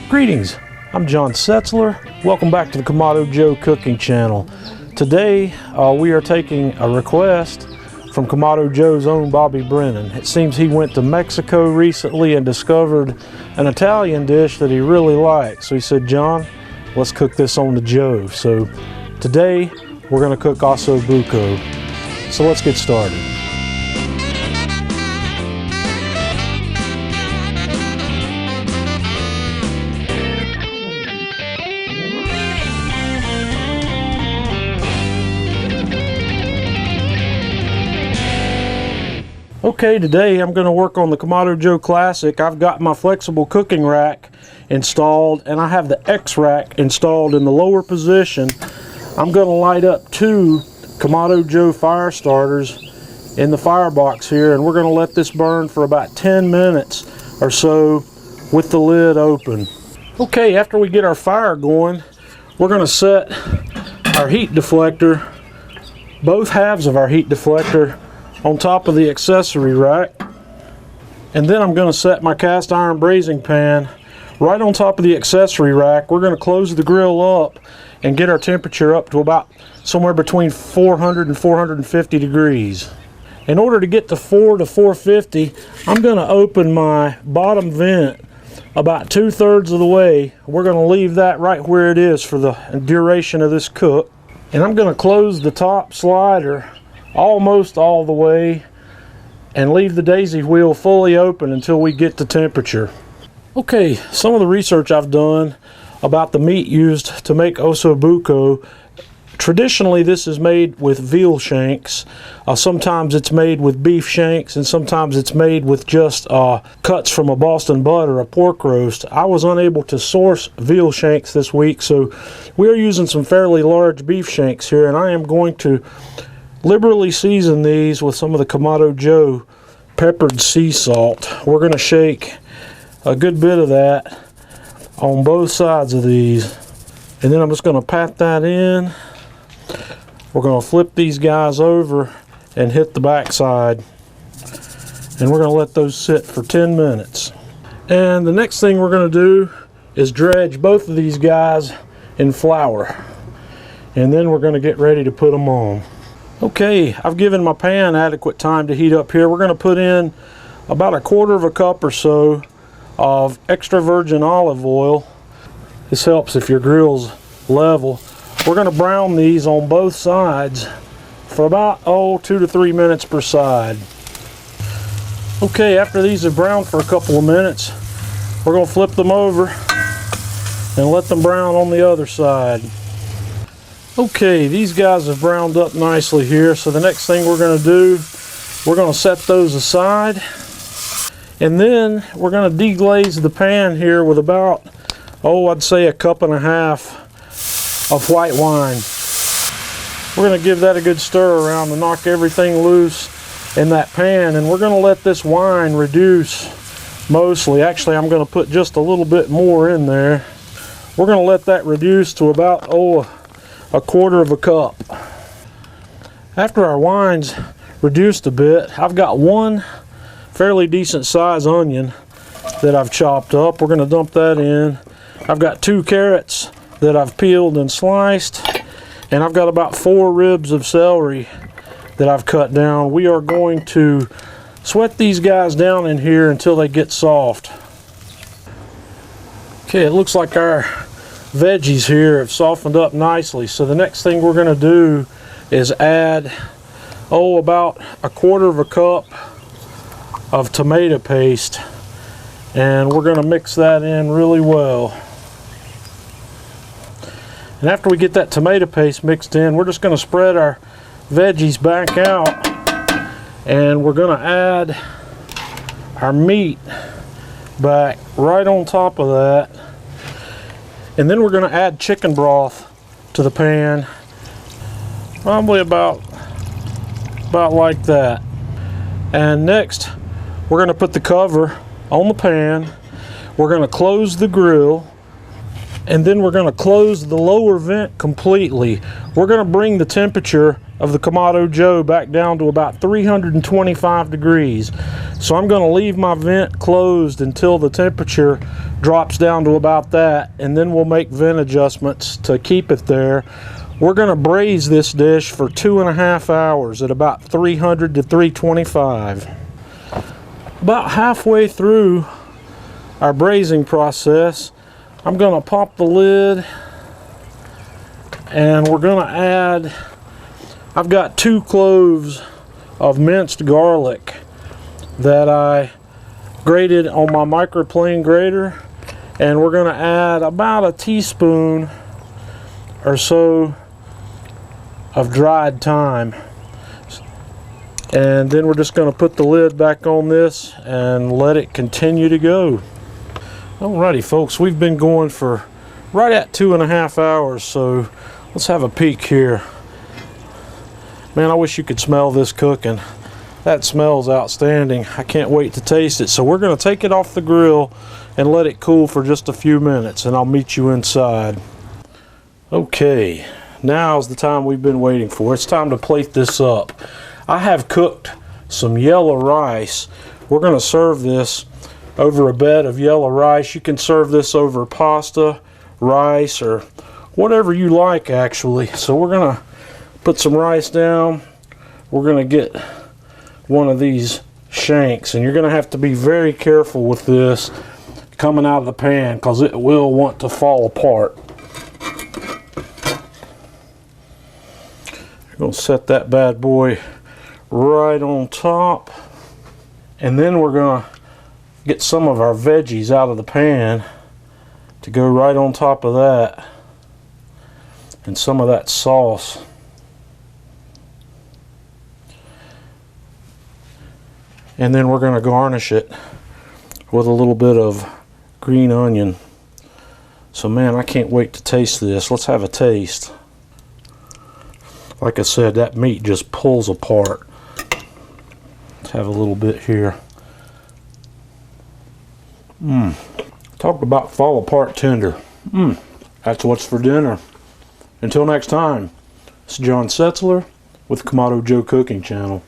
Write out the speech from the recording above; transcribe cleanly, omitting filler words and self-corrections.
Greetings, I'm John Setzler. Welcome back to the Kamado Joe cooking channel. Today we are taking a request from Kamado Joe's own Bobby Brennan. It seems he went to Mexico recently and discovered an Italian dish that he really liked. So he said, John, let's cook this on the Joe. So today we're going to cook Osso Buco. So let's get started. Okay, today I'm going to work on the Kamado Joe Classic. I've got my flexible cooking rack installed and I have the X rack installed in the lower position. I'm going to light up 2 Kamado Joe fire starters in the firebox here, and we're going to let this burn for about 10 minutes or so with the lid open. Okay, after we get our fire going, we're going to set our heat deflector, both halves of our heat deflector, on top of the accessory rack, and then I'm going to set my cast iron braising pan right on top of the accessory rack. We're going to close the grill up and get our temperature up to about somewhere between 400 and 450 degrees. In order to get to 4 to 450, I'm going to open my bottom vent about 2/3 of the way. We're going to leave that right where it is for the duration of this cook, and I'm going to close the top slider almost all the way and leave the daisy wheel fully open until we get to temperature. Okay, some of the research I've done about the meat used to make Osso Buco. Traditionally this is made with veal shanks. Sometimes it's made with beef shanks, and sometimes it's made with just cuts from a Boston butt or a pork roast. I was unable to source veal shanks this week, so we're using some fairly large beef shanks here, and I am going to liberally season these with some of the Kamado Joe peppered sea salt. We're going to shake a good bit of that on both sides of these, and then I'm just going to pat that in. We're going to flip these guys over and hit the back side, and we're going to let those sit for 10 minutes. And the next thing we're going to do is dredge both of these guys in flour, and then we're going to get ready to put them on. Okay, I've given my pan adequate time to heat up here. We're going to put in about 1/4 cup or so of extra virgin olive oil. This helps if your grill's level. We're going to brown these on both sides for about 2 to 3 minutes per side. Okay, after these have browned for a couple of minutes, we're going to flip them over and let them brown on the other side. Okay, these guys have browned up nicely here, so the next thing we're going to do, we're going to set those aside, and then we're going to deglaze the pan here with about, I'd say 1.5 cups of white wine. We're going to give that a good stir around to knock everything loose in that pan, and we're going to let this wine reduce mostly. Actually, I'm going to put just a little bit more in there. We're going to let that reduce to about, 1/4 cup. After our wine's reduced a bit, I've got 1 fairly decent size onion that I've chopped up. We're going to dump that in. I've got 2 carrots that I've peeled and sliced, and I've got about 4 ribs of celery that I've cut down. We are going to sweat these guys down in here until they get soft. Okay, it looks like our veggies here have softened up nicely, so the next thing we're going to do is add about 1/4 cup of tomato paste, and we're going to mix that in really well. And after we get that tomato paste mixed in, we're just going to spread our veggies back out, and we're going to add our meat back right on top of that. And then we're going to add chicken broth to the pan, probably about like that. And next, we're going to put the cover on the pan. We're going to close the grill, And then we're going to close the lower vent completely. We're going to bring the temperature of the Kamado Joe back down to about 325 degrees. So I'm going to leave my vent closed until the temperature drops down to about that, and then we'll make vent adjustments to keep it there. We're going to braise this dish for 2.5 hours at about 300 to 325. About halfway through our braising process, I'm going to pop the lid, and we're going to add, I've got 2 cloves of minced garlic that I grated on my microplane grater, and we're going to add about a teaspoon or so of dried thyme. And then we're just going to put the lid back on this and let it continue to go. Alrighty folks, we've been going for right at 2.5 hours, so let's have a peek here. Man, I wish you could smell this cooking. That smells outstanding. I can't wait to taste it. So we're going to take it off the grill and let it cool for just a few minutes, and I'll meet you inside. Okay, now's the time we've been waiting for. It's time to plate this up. I have cooked some yellow rice. We're going to serve this over a bed of yellow rice. You can serve this over pasta, rice, or whatever you like actually. So we're going to put some rice down. We're going to get one of these shanks, and you're going to have to be very careful with this coming out of the pan because it will want to fall apart. You're going to set that bad boy right on top, and then we're going to get some of our veggies out of the pan to go right on top of that, and some of that sauce. And then we're going to garnish it with a little bit of green onion. So man, I can't wait to taste this. Let's have a taste. Like I said, that meat just pulls apart. Let's have a little bit here. Talk about fall apart tender. That's what's for dinner. Until next time, it's John Setzler with Kamado Joe Cooking Channel.